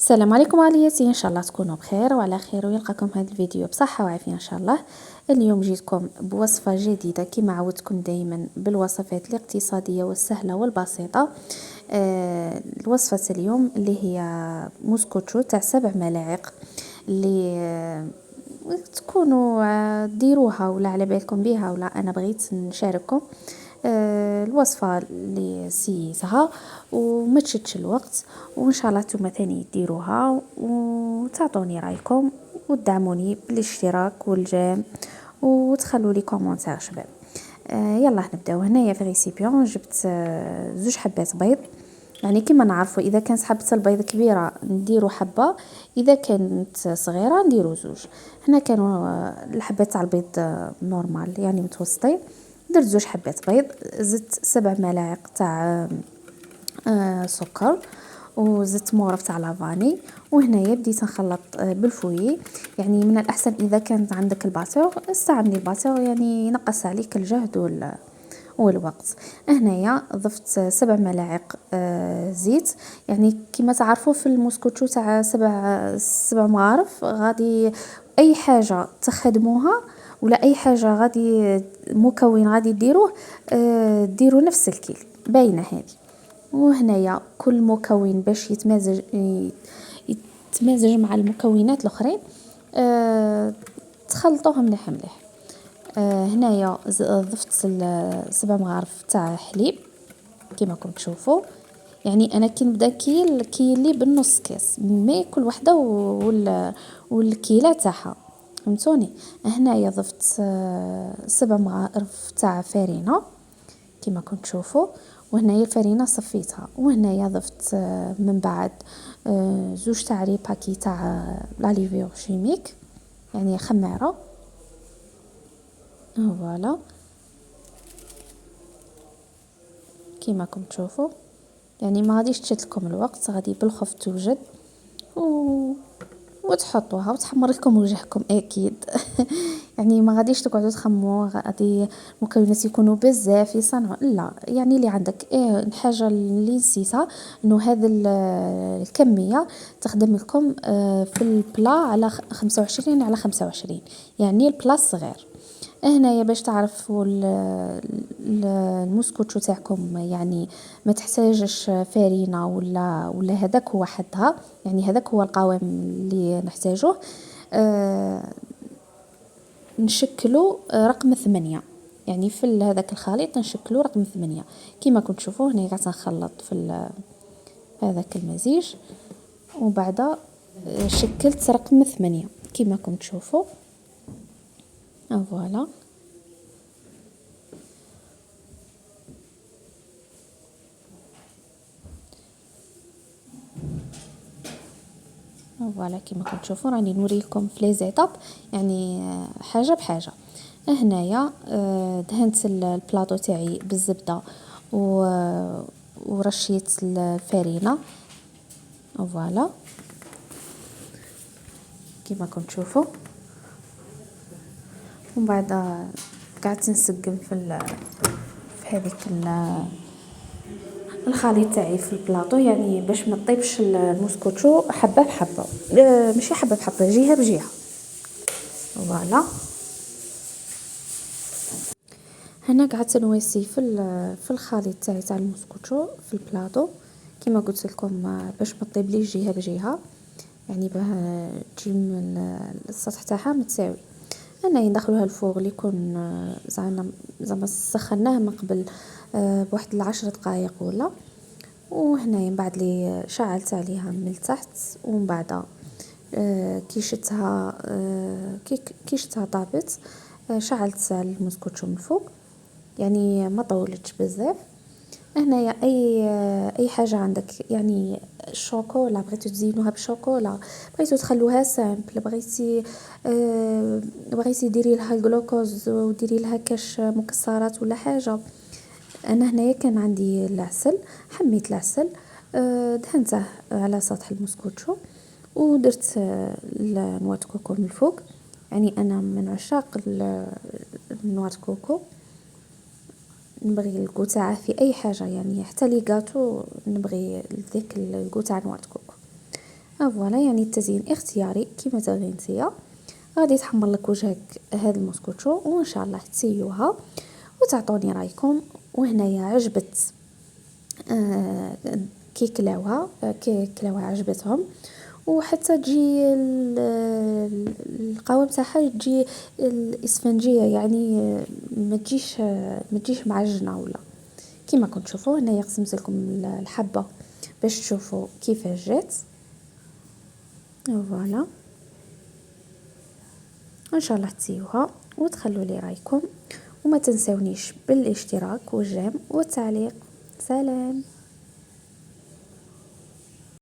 السلام عليكم علياتي، ان شاء الله تكونوا بخير وعلى خير ويلقاكم هذا الفيديو بصحه وعافيه ان شاء الله. اليوم جيتكم بوصفه جديده كما عودتكم دائما بالوصفات الاقتصاديه والسهله والبسيطه. الوصفه اليوم اللي هي موسكوتشو تاع 7 ملاعق اللي تكونوا ديروها ولا على بالكم بها ولا انا بغيت نشارككم الوصفه اللي سيتها وما تشدش الوقت، وان شاء الله نتوما ثاني ديروها وتعطوني رايكم وتدعموني بالاشتراك والجيم وتخلوا لي كومونتير شباب. يلا نبداو. هنايا في ريسيبيون جبت 2 حبات بيض، يعني كما نعرفوا اذا كانت حبه البيض كبيره نديروا حبه، اذا كانت صغيره نديروا 2. هنا كانوا الحبات تاع البيض نورمال يعني متوسطين، درت 2 حبات بيض، زدت 7 ملاعق تاع سكر، وزدت مورف تاع لافاني. وهنايا بديت نخلط بالفويي، يعني من الاحسن اذا كانت عندك الباتور استعملي الباتور، يعني ينقص عليك الجهد والوقت. هنايا ضفت 7 ملاعق زيت، يعني كما تعرفوا في الموسكوتشو تاع 7 مغارف غادي اي حاجه تخدموها ولا اي حاجه غادي مكون غادي ديروه ديروا نفس الكيل باينه هذه. وهنايا كل مكون باش يتمازج مع المكونات الاخرين تخلطوها مليح مليح. هنايا ضفت 7 مغارف تاع حليب كما راكم تشوفوا، يعني انا كي نبدا كيلي بالنص كاس مي كل وحده والكيله تاعها، فهمتوني. هنايا ضفت 7 مغارف تاع فرينه كما كنت تشوفوا، وهنايا الفرينه صفيتها. وهنايا ضفت من بعد 2 تاع لي باكي تاع لاليفيور شيميك يعني خماره. فوالا كما راكم تشوفوا، يعني ما غاديش تشد الوقت، غادي بالخف توجد وتحطوها وتحمر لكم وجهكم اكيد. يعني ما غاديش تقعدوا تخموا غادي مكونات يكونوا بزاف يصنعوا، لا يعني اللي عندك الحاجه اللي نسيتها انه هذا الكميه تخدم لكم في البلا على 25 على 25، يعني البلا صغير. هنايا باش تعرفوا الموسكوتشو تاعكم يعني ما تحتاجش فرينه ولا هذاك هو حدها، يعني هذاك هو القوام اللي نحتاجوه. نشكلوا رقم 8، يعني في هذاك الخليط نشكلوا رقم 8 كما كنت تشوفوا. هنا قاعده نخلط في هذاك المزيج، وبعد شكلت رقم 8 كما كنت تشوفوا. فوالا فوالا كما كنتم تشوفوا راني نوريكم في لي زيتاب، يعني حاجه بحاجه. هنايا دهنت البلاطو تاعي بالزبده ورشيت الفرينه. فوالا كما كنتم تشوفوا، ومن بعد قعدت نسقم في هذيك الخليط تاعي في البلاطو، يعني باش ما طيبش الموسكوتشو حبه بحبه، ماشي حبه بحبه، جهه بجهه. فوالا هنا قعدت نواسي في الخليط تاع الموسكوتشو في البلاطو كما قلت لكم، باش ما طيبليش جهه بجهه، يعني باه تجي السطح تاعها متساوي. انا ندخلوها الفوغ اللي يكون زعما سخناه من قبل بواحد 10 دقائق ولا. وهنا من بعد لي شعلت عليها من التحت، ومن بعد كي شتها طابت شعلت الموسكوتشو من فوق، يعني ما طولتش بزاف. هنايا اي حاجه عندك، يعني الشوكولا بغيتو تزينوها بالشوكولا، بغيتو تخلوها سامبل، بغيتي ديري لها الجلوكوز وديري لها كاش مكسرات ولا حاجه. انا هنايا كان عندي العسل، حميت العسل دهنته على سطح الموسكوتشو، ودرت نواه كوكو من الفوق، يعني انا من عشاق نواه كوكو، نبغي الكو تاعه في اي حاجه، يعني حتى لي غاتو نبغي ذيك الكو تاع نواه كوكو. فوالا يعني التزيين اختياري كيما تبغي نتيا. غادي تحمر لك وجهك هذا المسكوتشو وان شاء الله تسيوها وتعطوني رايكم. وهنايا عجبت كي كلاوها عجبتهم، وحتى تجي القوام تاعها تجي الاسفنجيه يعني ما تجيش معجنه ولا كيما كنت تشوفوا. هنايا قسمت لكم الحبه باش تشوفوا كيفاش جات. فوالا ان شاء الله تسيوها وتخلوا لي رايكم، وما تنسونيش بالاشتراك والجيم والتعليق. سلام.